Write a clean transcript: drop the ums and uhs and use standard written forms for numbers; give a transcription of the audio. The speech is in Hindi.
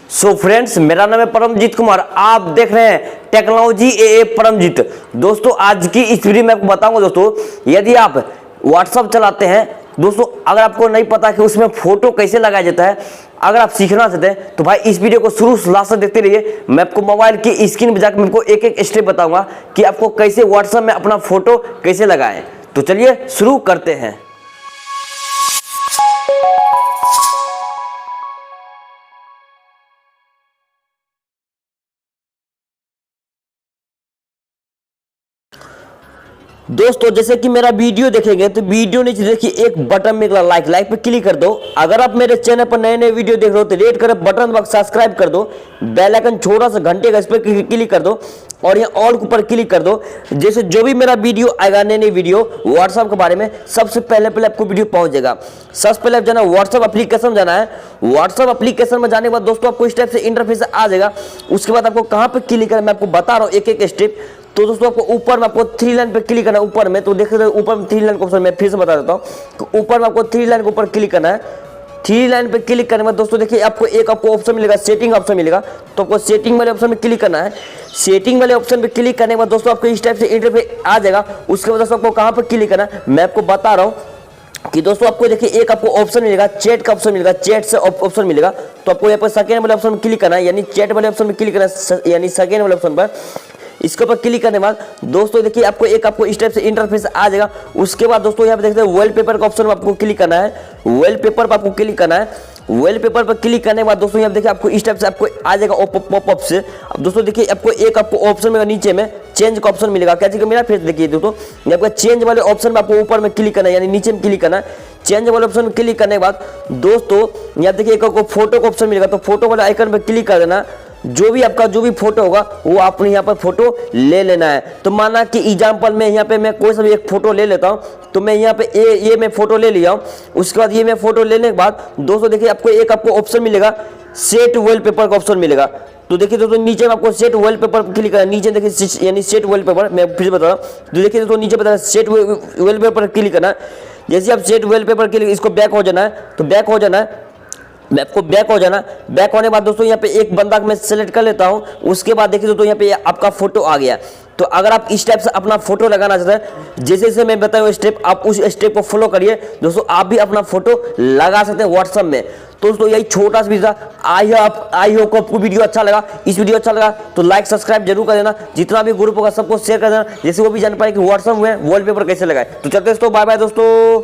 सो फ्रेंड्स, मेरा नाम है परमजीत कुमार। आप देख रहे हैं टेक्नोलॉजी ए परमजीत। दोस्तों, आज की इस वीडियो में आपको बताऊंगा दोस्तों, यदि आप व्हाट्सअप चलाते हैं दोस्तों, अगर आपको नहीं पता कि उसमें फोटो कैसे लगाया जाता है, अगर आप सीखना चाहते हैं तो भाई इस वीडियो को शुरू से लास्ट तक देखते रहिए। मैं आपको मोबाइल की स्क्रीन पर जाकर आपको एक एक स्टेप बताऊंगा कि आपको कैसे व्हाट्सएप में अपना फोटो कैसे लगाएं। तो चलिए शुरू करते हैं। दोस्तों, जैसे कि मेरा वीडियो देखेंगे तो वीडियो नीचे देखिए एक बटन मिलेगा लाइक पे क्लिक कर दो। अगर आप मेरे चैनल पर नए नए वीडियो देख रहे हो तो रेड कर बटन दबा सब्सक्राइब कर दो। बेल आइकन छोटा सा घंटे का, इस पर क्लिक कर दो और यहाँ ऑल के ऊपर क्लिक कर दो। जैसे जो भी मेरा वीडियो आएगा नई नई वीडियो व्हाट्सएप के बारे में, सबसे पहले आपको वीडियो पहुंच जाएगा। सबसे पहले जाना व्हाट्सएप एप्लीकेशन में जाना है। व्हाट्सएप एप्लीकेशन में जाने के बाद दोस्तों आपको इस टाइप से इंटरफेस आ जाएगा। उसके बाद आपको कहाँ पे क्लिक करना है मैं आपको बता रहा हूँ एक एक स्टेप। तो दोस्तों आपको ऊपर में आपको थ्री लाइन पे क्लिक करना है। ऊपर में तो देख सकते हो ऊपर में थ्री लाइन का ऑप्शन, मैं फिर से बता देता हूँ। तो ऊपर में आपको थ्री लाइन के ऊपर क्लिक करना है। थ्री लाइन पे क्लिक करने के बाद दोस्तों देखिए आपको ऑप्शन मिलेगा, सेटिंग ऑप्शन मिलेगा। तो आपको सेटिंग वाले ऑप्शन में क्लिक करना है। सेटिंग वाले ऑप्शन पे क्लिक करने के बाद दोस्तों आपको इस टाइप से इंटरफेस आ जाएगा। उसके बाद दोस्तों आपको कहाँ पर क्लिक करना है मैं आपको बता रहा हूँ कि दोस्तों आपको देखिए एक आपको ऑप्शन मिलेगा, चैट का ऑप्शन मिलेगा, चैट से ऑप्शन मिलेगा। तो आपको यहाँ पर सेकेंड वाले ऑप्शन में क्लिक करना है, यानी चैट वाले ऑप्शन में क्लिक करना है, यानी सेकेंड वाले ऑप्शन पर। इसके ऊपर क्लिक करने के बाद दोस्तों देखिए आपको इस टाइप से इंटरफेस आ जाएगा। उसके बाद दोस्तों यहाँ पे देखते हैं वॉलपेपर का ऑप्शन में आपको क्लिक करना है। वॉलपेपर पर आपको क्लिक करना है। वॉलपेपर पर क्लिक करने के बाद दोस्तों यहाँ देखिए आपको इस टाइप से आपको आ जाएगा पॉपअप से। अब दोस्तों देखिए आपको ऑप्शन मिलेगा, नीचे में चेंज का ऑप्शन मिलेगा। क्या चीज़ मेरा फेस देखिए दोस्तों, आपको चेंज वाले ऑप्शन में आपको ऊपर में क्लिक करना है, यानी नीचे में क्लिक करना है। चेंज वाले ऑप्शन में क्लिक करने के बाद दोस्तों यहाँ देखिए एक फोटो का ऑप्शन मिलेगा। तो फोटो वाले आइकन पर क्लिक कर देना। जो भी फोटो होगा वो आपने यहाँ पर फोटो ले लेना है। तो माना कि एग्जाम्पल में यहाँ पे मैं कोई सा भी एक फोटो ले लेता हूँ। तो मैं यहाँ पे ये मैं फोटो ले लिया हूँ। उसके बाद ये मैं फोटो लेने के बाद दोस्तों देखिए आपको ऑप्शन मिलेगा, सेट वॉलपेपर का ऑप्शन मिलेगा। तो देखिए दोस्तों नीचे में आपको सेट वॉलपेपर क्लिक करना है। नीचे देखिए यानी सेट वॉलपेपर, मैं फिर बता रहा हूँ। तो देखिए दोस्तों नीचे बता सेट वॉलपेपर क्लिक करना है। जैसे आप सेट वॉलपेपर क्लिक, इसको बैक हो जाना है। तो बैक हो जाना है, मैं आपको बैक हो जाना। बैक होने के बाद दोस्तों यहाँ पे एक बंदा मैं सेलेक्ट कर लेता हूँ। उसके बाद देखिए दोस्तों यहाँ पे आपका फोटो आ गया। तो अगर आप इस टाइप से अपना फोटो लगाना चाहते हैं, जैसे जैसे मैं बताया स्टेप, आप उस स्टेप को फॉलो करिए दोस्तों, आप भी अपना फोटो लगा सकते हैं व्हाट्सएप में। तो दोस्तों यही छोटा सा वीडियो था। आई होप आपको वीडियो अच्छा लगा। इस वीडियो अच्छा लगा तो लाइक सब्सक्राइब जरूर कर देना। जितना भी ग्रुप होगा सबको शेयर कर देना, जैसे वो भी जान पाए कि व्हाट्सएप में वॉलपेपर कैसे लगाए। तो चलते दोस्तों, बाय बाय दोस्तों।